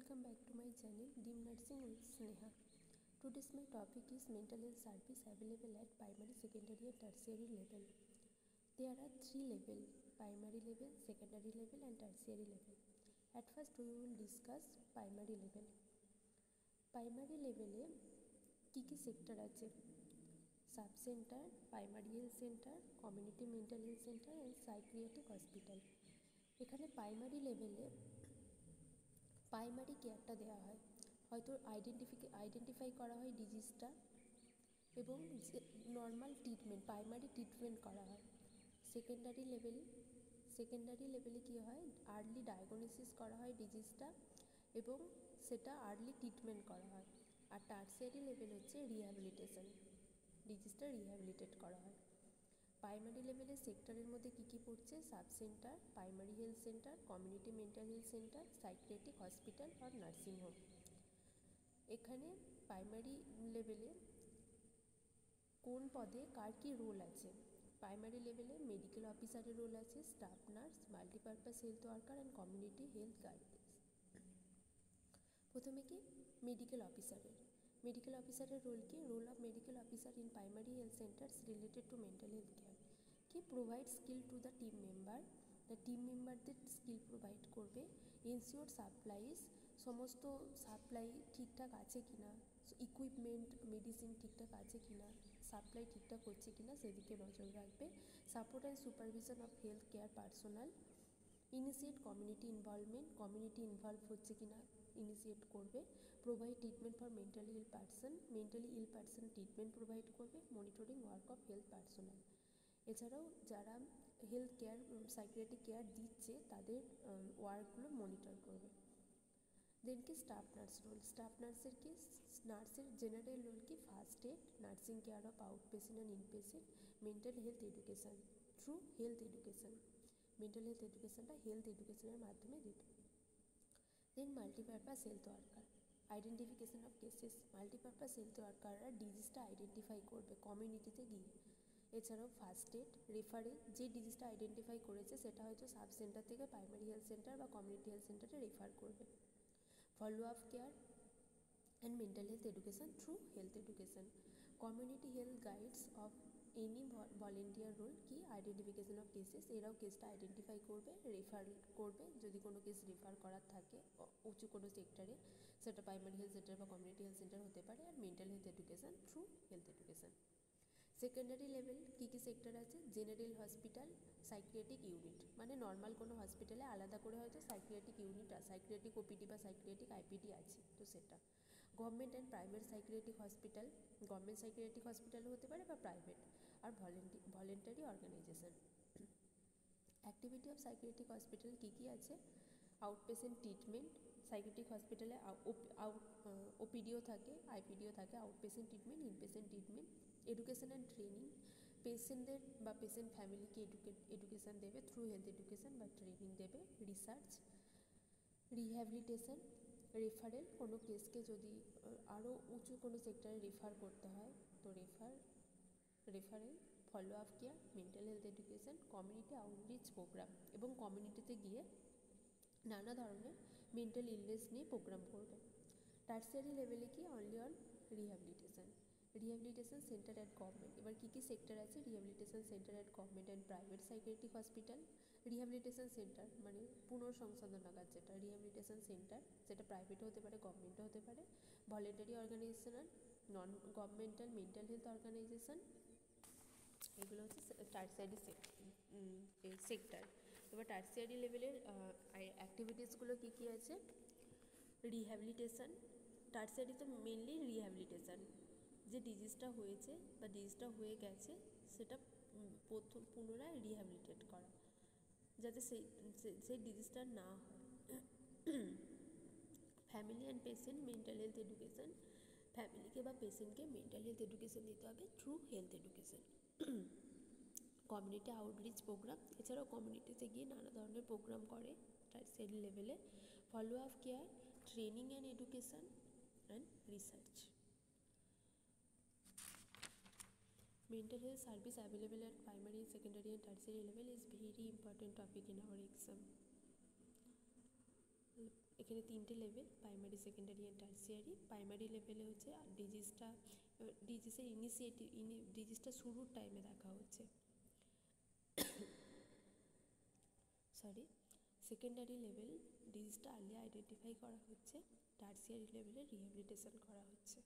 Welcome back to my channel Deep Nursing with Sneha. Today's my topic is mental health service available at primary, secondary and tertiary level. There are three levels: primary level, secondary level and tertiary level. At first we will discuss primary level. Primary level e কি sector আছে? Sub center, primary health center, community mental health center and psychiatric hospital. এখানে primary লেভেলে primary কেয়ারটা দেওয়া হয়, হয়তো identify করা হয় ডিজিজটা এবং নর্মাল ট্রিটমেন্ট প্রাইমারি ট্রিটমেন্ট করা হয়। সেকেন্ডারি লেভেলে কী হয়, আর্লি ডায়াগনোসিস করা হয় ডিজিজটা এবং সেটা আর্লি ট্রিটমেন্ট করা হয়। আর টার্সিয়ারি লেভেল হচ্ছে রিহ্যাবিলিটেশন, ডিজিজটা রিহ্যাবিলিটেট করা হয়। প্রাইমারি লেভেলের সেক্টরের মধ্যে কী পড়ছে? Sub centre, primary health centre, community mental health centre, psychiatric hospital আর নার্সিং হোম। এখানে প্রাইমারি লেভেলে কোন পদে কার কী রোল আছে? প্রাইমারি লেভেলে মেডিকেল অফিসারের রোল আছে, staff nurse, multipurpose health worker and community health guidance. প্রথমে কি মেডিকেল অফিসারের রোল কি? Role of medical officer in primary health saunters related to mental health care কি provide skill to the team মেম্বারদের skill provide করবে। Ensure supplies, সমস্ত supply ঠিকঠাক আছে কি না, ইকুইপমেন্ট মেডিসিন ঠিকঠাক আছে কি না, সাপ্লাই ঠিকঠাক হচ্ছে কি না সেদিকে নজর রাখবে। Support and supervision of health care personnel. Initiate community involve হচ্ছে কি না ইনিশিয়েট করবে। Provide treatment for mentally ill person treatment provide করবে। Monitoring work of health personnel. এছাড়াও যারা হেলথ কেয়ার সাইকিয়াট্রিক কেয়ার দিচ্ছে তাদের ওয়ার্কগুলো মনিটর করবে। দেন কি স্টাফ নার্সের জেনারেল রোল কি? First aid, nursing care of out patient and inpatient, mental health education through health education. Mental health এডুকেশনটা হেলথ এডুকেশনের মাধ্যমে দিবে। Then multipurpose health worker, identification of cases. Multipurpose health ওয়ার্কাররা ডিজিজটা আইডেন্টিফাই করবে কমিউনিটিতে গিয়ে। এছাড়াও ফার্স্ট এড, রেফারেল, যে ডিজিজটা আইডেন্টিফাই করেছে সেটা হয়তো সাব সেন্টার থেকে প্রাইমারি হেলথ সেন্টার বা কমিউনিটি হেলথ সেন্টারে রেফার করবে। Follow up care and mental health education through health education. Community health guides of any volunteer role কি? আইডেন্টিফিকেশন অফ কেসেস, এরাও কেসটা আইডেন্টিফাই করবে, রেফার করবে যদি কোনো কেস রেফার করার থাকে উঁচু কোনো সেক্টরে, সেটা প্রাইমারি হেলথ সেন্টার বা কমিউনিটি হেলথ সেন্টার হতে পারে। আর mental health education through health education. Secondary level কী সেক্টর আছে? জেনারেল হসপিটাল, সাইকিয়াট্রিক ইউনিট, মানে নর্মাল কোনো হসপিটালে আলাদা করে হয়তো সাইকিয়াট্রিক ইউনিট আছে, সাইকিয়াট্রিক ওপিডি বা সাইকিয়াট্রিক আইপিডি আছে, তো সেটা। Government and private psychiatric hospital, government psychiatric হসপিটালও হতে পারে বা প্রাইভেট। আর voluntary organisation. Activity of psychiatric hospital কী আছে? আউট পেশেন্ট ট্রিটমেন্ট, সাইকিয়াট্রিক হসপিটালে ওপিডিও থাকে, আইপিডিও থাকে, out patient treatment, inpatient treatment. Education and training, পেশেন্টদের বা পেশেন্ট ফ্যামিলিকে এডুকেশন দেবে থ্রু হেলথ এডুকেশন বা ট্রেনিং দেবে। রিসার্চ, রিহ্যাবিলিটেশন, রেফারেল, কোনো কেসকে যদি আরও উঁচু কোনো সেক্টরে রেফার করতে হয় তো referral. Follow up care, mental health education, community outreach programme, এবং কমিউনিটিতে গিয়ে নানা ধরনের মেন্টাল ইলনেস নিয়ে প্রোগ্রাম করবে। টার্সিয়ারি লেভেলে কি? Only on rehabilitation centre at government. এবার কী সেক্টর আছে? Rehabilitation centre at government and private psychiatric hospital. Rehabilitation centre মানে পুনর্সংশোধনাগার, যেটা রিহ্যাবিলিটেশন সেন্টার সেটা প্রাইভেটও হতে পারে, গভর্নমেন্টও হতে পারে। Voluntary organisation, non governmental mental health organisation, এগুলো হচ্ছে টার্সিয়ারি সেক্টর। এবার টার্সিয়ারি লেভেলের অ্যাক্টিভিটিসগুলো কী আছে? রিহ্যাবিলিটেশন, টার্সিয়ারি তো মেনলি রিহ্যাবিলিটেশন, যে ডিজিজটা হয়েছে বা ডিজিজটা হয়ে গেছে সেটা পুনরায় রিহ্যাবিলিটেট করা, যাতে সেই ডিজিজটা না হয়। Family and patient mental health education, ফ্যামিলিকে বা পেশেন্টকে মেন্টাল হেলথ এডুকেশন দিতে হবে through health education. Community outreach programme, এছাড়াও কমিউনিটিতে গিয়ে নানা ধরনের প্রোগ্রাম করে টার্সিয়ারি লেভেলে। Follow up care, training and education and research. Mental health service available at primary, secondary and tertiary level is very important topic in our exam. এখানে তিনটে level, primary, secondary and tertiary. Primary লেভেলে হচ্ছে ডিজিজের ডিজিজটা শুরুর টাইমে দেখা হচ্ছে, secondary level ডিজিজটা early identify করা হচ্ছে, টার্সিয়ারি লেভেলে রিহ্যাবিলিটেশন করা হচ্ছে।